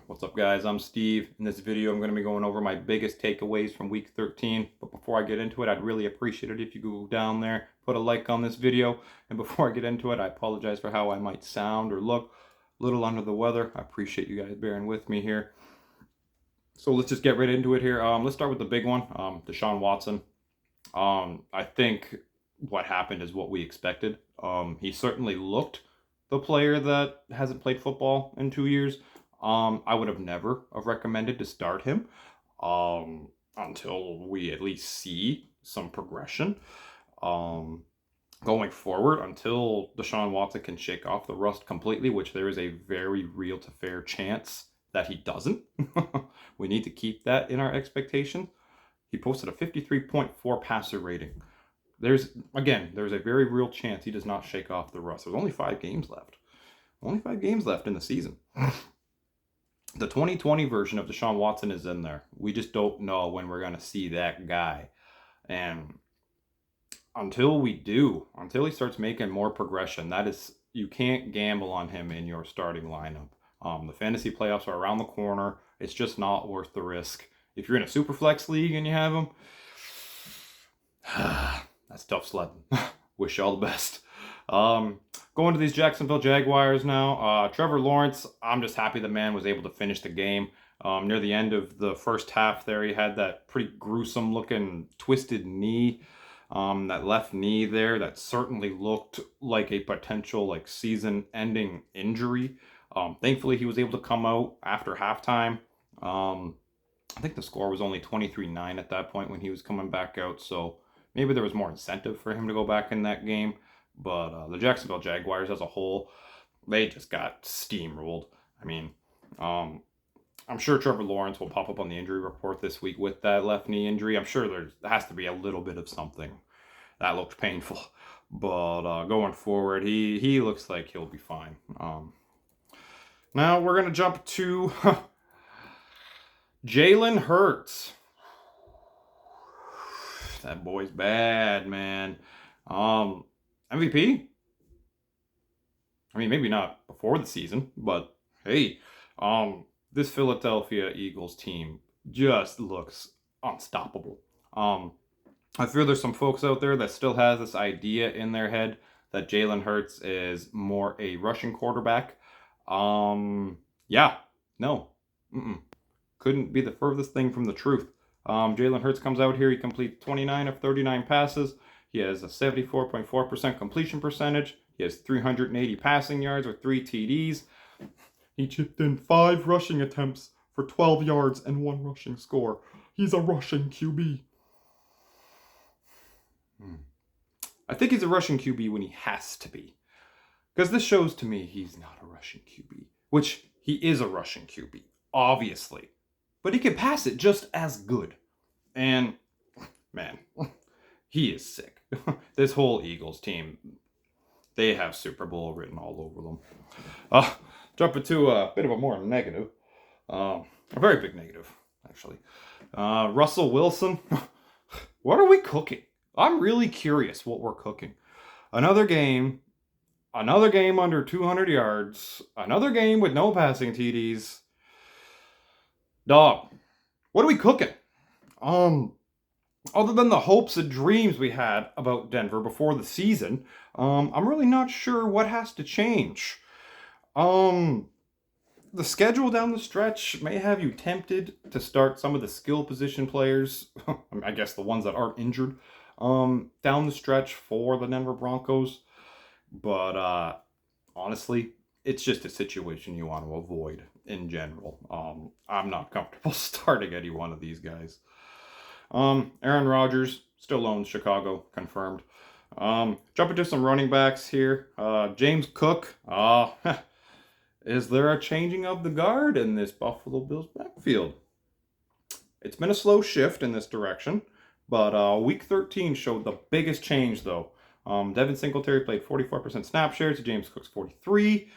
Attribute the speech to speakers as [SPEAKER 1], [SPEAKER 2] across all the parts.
[SPEAKER 1] What's up, guys? I'm Steve. In this video, I'm going to be going over my biggest takeaways from week 13. But before I get into it, I'd really appreciate it if you go down there, put a like on this video. And before I get into it, I apologize for how I might sound or look a little under the weather. I appreciate you guys bearing with me here. So let's just get right into it here. Let's start with the big one, Deshaun Watson. I think what happened is what we expected. He certainly looked the player that hasn't played football in 2 years. I would have never have recommended to start him until we at least see some progression going forward, until Deshaun Watson can shake off the rust completely, which there is a very real to fair chance that he doesn't. We need to keep that in our expectation. He posted a 53.4 passer rating. There's a very real chance he does not shake off the rust. There's only 5 games left. Only 5 games left in the season. The 2020 version of Deshaun Watson is in there. We just don't know when we're going to see that guy. And until we do, until he starts making more progression, you can't gamble on him in your starting lineup. The fantasy playoffs are around the corner. It's just not worth the risk. If you're in a super flex league and you have him, that's tough sledding. Wish you all the best. Going to these Jacksonville Jaguars now. Trevor Lawrence, I'm just happy the man was able to finish the game. Near the end of the first half there, he had that pretty gruesome looking twisted knee. That left knee there, that certainly looked like a potential season-ending injury. Thankfully, he was able to come out after halftime. I think the score was only 23-9 at that point when he was coming back out, so maybe there was more incentive for him to go back in that game. But the Jacksonville Jaguars as a whole, they just got steamrolled. I mean, I'm sure Trevor Lawrence will pop up on the injury report this week with that left knee injury. I'm sure there has to be a little bit of something. That looked painful. But going forward, he looks like he'll be fine. Now we're going to jump to Jalen Hurts. That boy's bad, man. MVP? I mean, maybe not before the season, but hey, this Philadelphia Eagles team just looks unstoppable. I feel there's some folks out there that still has this idea in their head that Jalen Hurts is more a rushing quarterback. Yeah, no, couldn't be the furthest thing from the truth. Jalen Hurts comes out here, he completes 29 of 39 passes. He has a 74.4% completion percentage. He has 380 passing yards with 3 TDs. He chipped in 5 rushing attempts for 12 yards and 1 rushing score. He's a rushing QB. I think he's a rushing QB when he has to be. Because this shows to me he's not a rushing QB. Which, he is a rushing QB, obviously. But he can pass it just as good. And, man, he is sick. This whole Eagles team, they have Super Bowl written all over them. Jumping to a bit of a more negative. A very big negative, actually. Russell Wilson. What are we cooking? I'm really curious what we're cooking. Another game under 200 yards. Another game with no passing TDs. Dog, what are we cooking? Other than the hopes and dreams we had about Denver before the season, I'm really not sure what has to change. The schedule down the stretch may have you tempted to start some of the skill position players, I guess the ones that aren't injured, down the stretch for the Denver Broncos. But honestly, it's just a situation you want to avoid in general. I'm not comfortable starting any one of these guys. Aaron Rodgers still owns Chicago, confirmed. Jumping to some running backs here. James Cook. Is there a changing of the guard in this Buffalo Bills backfield? It's been a slow shift in this direction, but week 13 showed the biggest change, though. Devin Singletary played 44% snap shares to James Cook's 43.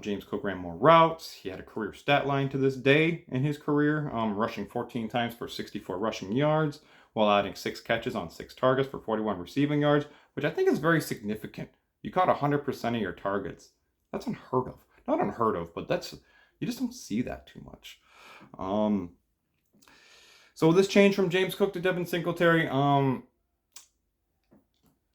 [SPEAKER 1] James Cook ran more routes. He had a career stat line to this day in his career, rushing 14 times for 64 rushing yards, while adding 6 catches on 6 targets for 41 receiving yards, which I think is very significant. You caught 100% of your targets. That's unheard of. Not unheard of, but that's You just don't see that too much. So this change from James Cook to Devin Singletary,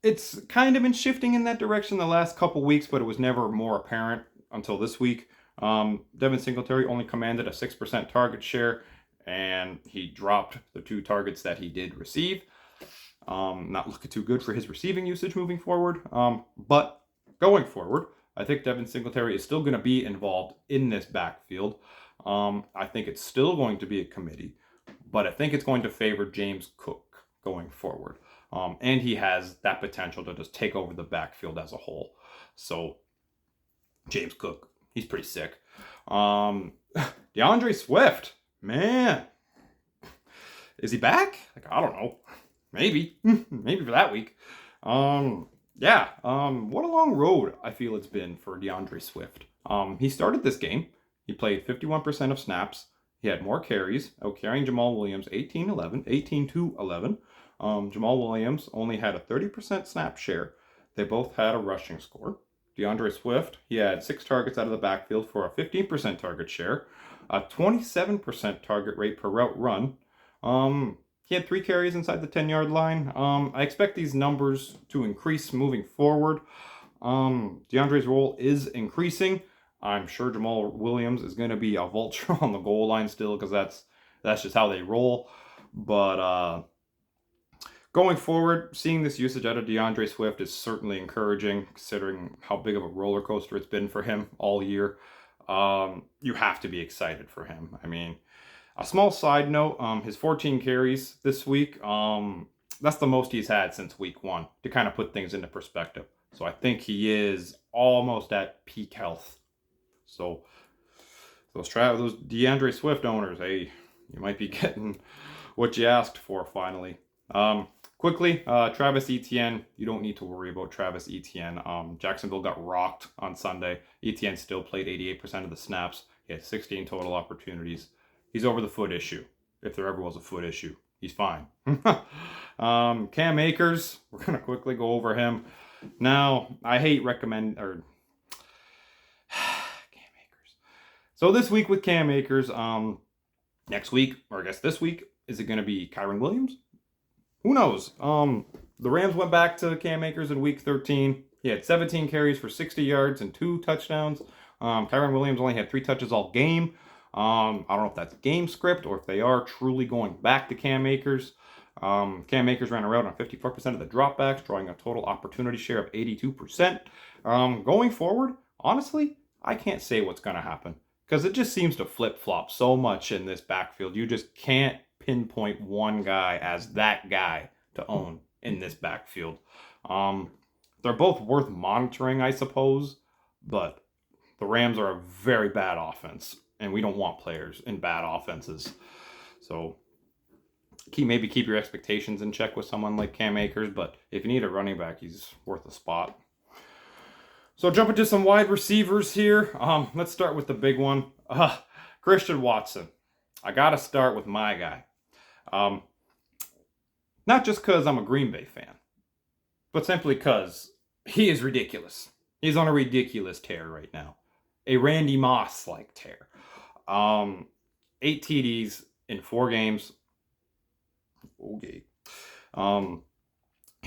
[SPEAKER 1] it's kind of been shifting in that direction the last couple weeks, but it was never more apparent until this week. Devin Singletary only commanded a 6% target share, and he dropped the 2 targets that he did receive. Not looking too good for his receiving usage moving forward. But going forward, I think Devin Singletary is still going to be involved in this backfield. I think it's still going to be a committee, but I think it's going to favor James Cook going forward. And he has that potential to just take over the backfield as a whole. So James Cook, he's pretty sick. DeAndre Swift, man, is he back? Like, I don't know. Maybe for that week. What a long road I feel it's been for DeAndre Swift. He started this game. He played 51% of snaps. He had more carries, out carrying Jamal Williams 18-11. Jamal Williams only had a 30% snap share. They both had a rushing score. DeAndre Swift, he had 6 targets out of the backfield for a 15% target share, a 27% target rate per route run. He had 3 carries inside the 10-yard line. I expect these numbers to increase moving forward. DeAndre's role is increasing. I'm sure Jamal Williams is going to be a vulture on the goal line still, because that's just how they roll. But going forward, seeing this usage out of DeAndre Swift is certainly encouraging, considering how big of a roller coaster it's been for him all year. You have to be excited for him. I mean, a small side note, his 14 carries this week, that's the most he's had since week 1, to kind of put things into perspective. So I think he is almost at peak health. So those DeAndre Swift owners, hey, you might be getting what you asked for finally. Quickly, Travis Etienne, you don't need to worry about Travis Etienne. Jacksonville got rocked on Sunday. Etienne still played 88% of the snaps. He had 16 total opportunities. He's over the foot issue. If there ever was a foot issue, he's fine. Cam Akers, we're going to quickly go over him. Now, I hate Cam Akers. So this week with Cam Akers, next week, or I guess this week, is it going to be Kyren Williams? Who knows? The Rams went back to Cam Akers in week 13. He had 17 carries for 60 yards and 2 touchdowns. Kyren Williams only had 3 touches all game. I don't know if that's game script or if they are truly going back to Cam Akers. Cam Akers ran a route on 54% of the dropbacks, drawing a total opportunity share of 82%. Going forward, honestly, I can't say what's going to happen, because it just seems to flip-flop so much in this backfield. You just can't pinpoint one guy as that guy to own in this backfield. They're both worth monitoring, I suppose, but the Rams are a very bad offense, and we don't want players in bad offenses. So maybe keep your expectations in check with someone like Cam Akers, but if you need a running back, he's worth a spot. So jumping to some wide receivers here. Let's start with the big one. Christian Watson. I got to start with my guy. Not just because I'm a Green Bay fan, but simply because he is ridiculous. He's on a ridiculous tear right now. A Randy Moss-like tear. 8 TDs in 4 games. Okay.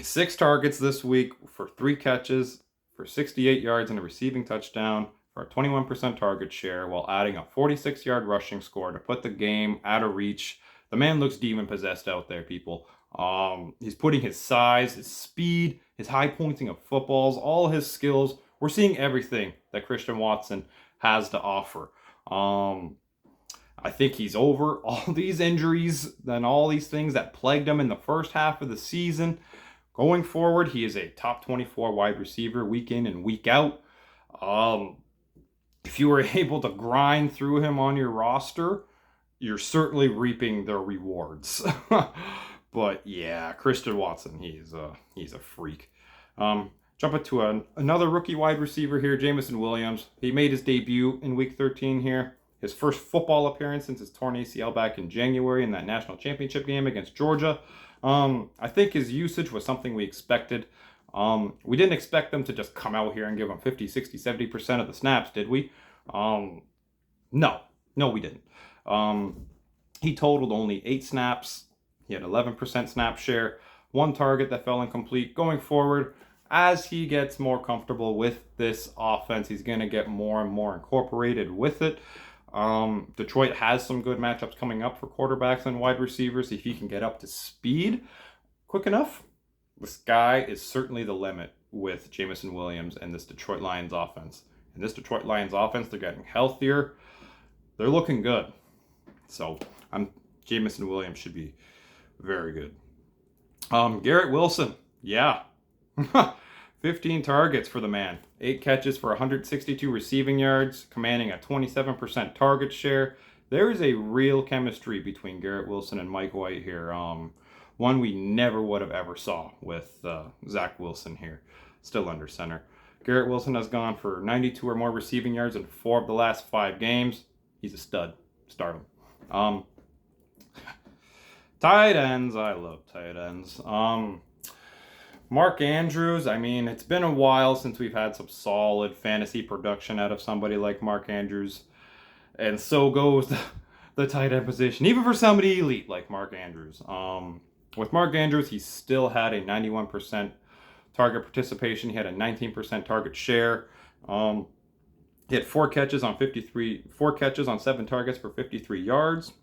[SPEAKER 1] 6 targets this week for 3 catches for 68 yards and a receiving touchdown for a 21% target share, while adding a 46-yard rushing score to put the game out of reach. The man looks demon-possessed out there, people. He's putting his size, his speed, his high pointing of footballs, all his skills. We're seeing everything that Christian Watson has to offer. I think he's over all these injuries and all these things that plagued him in the first half of the season. Going forward, he is a top 24 wide receiver week in and week out. If you were able to grind through him on your roster, you're certainly reaping the rewards. But yeah, Christian Watson, he's a freak. Jumping to another rookie wide receiver here, Jameson Williams. He made his debut in week 13 here. His first football appearance since his torn ACL back in January in that national championship game against Georgia. I think his usage was something we expected. We didn't expect them to just come out here and give him 50, 60, 70% of the snaps, did we? No, no, we didn't. He totaled only 8 snaps. He had 11% snap share, 1 target that fell incomplete. Going forward, as he gets more comfortable with this offense, he's going to get more and more incorporated with it. Detroit has some good matchups coming up for quarterbacks and wide receivers. If he can get up to speed quick enough, the sky is certainly the limit with Jameson Williams and this Detroit Lions offense. And this Detroit Lions offense, they're getting healthier. They're looking good. So Jameson Williams should be very good. Garrett Wilson, yeah. 15 targets for the man. 8 catches for 162 receiving yards, commanding a 27% target share. There is a real chemistry between Garrett Wilson and Mike White here. One we never would have ever saw with Zach Wilson here, still under center. Garrett Wilson has gone for 92 or more receiving yards in 4 of the last 5 games. He's a stud. Start him. Tight ends. I love tight ends. Mark Andrews, I mean, it's been a while since we've had some solid fantasy production out of somebody like Mark Andrews. And so goes the tight end position, even for somebody elite like Mark Andrews. With Mark Andrews, he still had a 91% target participation. He had a 19% target share. He had 4 catches on 7 targets for 53 yards.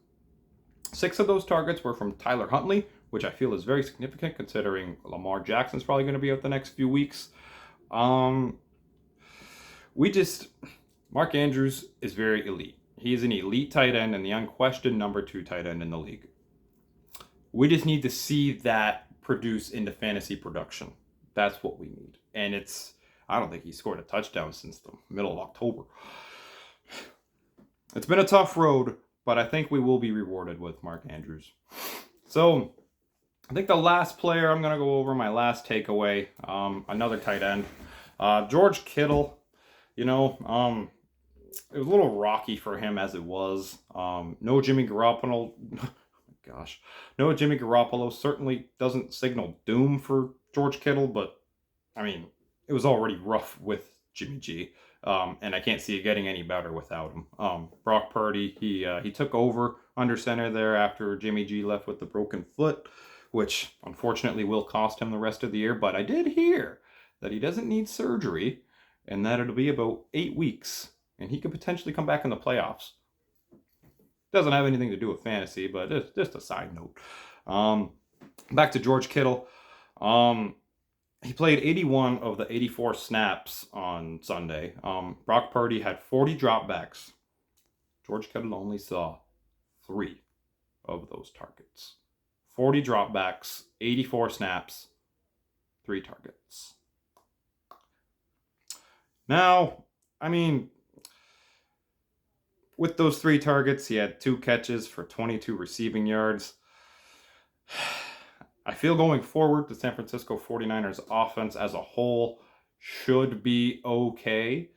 [SPEAKER 1] 6 of those targets were from Tyler Huntley, which I feel is very significant considering Lamar Jackson's probably going to be out the next few weeks. Mark Andrews is very elite. He is an elite tight end and the unquestioned number 2 tight end in the league. We just need to see that produce into fantasy production. That's what we need. And I don't think he scored a touchdown since the middle of October. It's been a tough road, but I think we will be rewarded with Mark Andrews. So, I think the last player I'm going to go over, my last takeaway, another tight end. George Kittle, it was a little rocky for him as it was. No Jimmy Garoppolo. Gosh. No Jimmy Garoppolo certainly doesn't signal doom for George Kittle, but, I mean, it was already rough with Jimmy G. And I can't see it getting any better without him. Brock Purdy, he took over under center there after Jimmy G left with the broken foot, which unfortunately will cost him the rest of the year. But I did hear that he doesn't need surgery and that it'll be about 8 weeks and he could potentially come back in the playoffs. Doesn't have anything to do with fantasy, but just a side note. Back to George Kittle. He played 81 of the 84 snaps on Sunday. Brock Purdy had 40 dropbacks. George Kittle only saw 3 of those targets. 40 dropbacks, 84 snaps, 3 targets. Now, I mean, with those 3 targets, he had 2 catches for 22 receiving yards. I feel going forward, the San Francisco 49ers offense as a whole should be okay.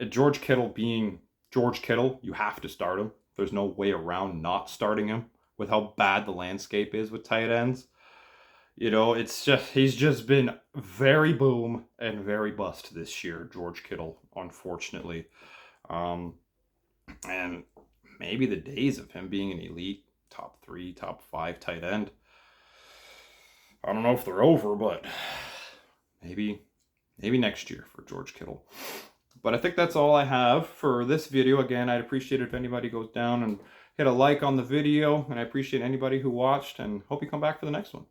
[SPEAKER 1] George Kittle being George Kittle, you have to start him. There's no way around not starting him with how bad the landscape is with tight ends. He's just been very boom and very bust this year, George Kittle, unfortunately. And maybe the days of him being an elite top 3, top 5 tight end, I don't know if they're over, but maybe next year for George Kittle. But I think that's all I have for this video. Again, I'd appreciate it if anybody goes down and hit a like on the video, and I appreciate anybody who watched, and hope you come back for the next one.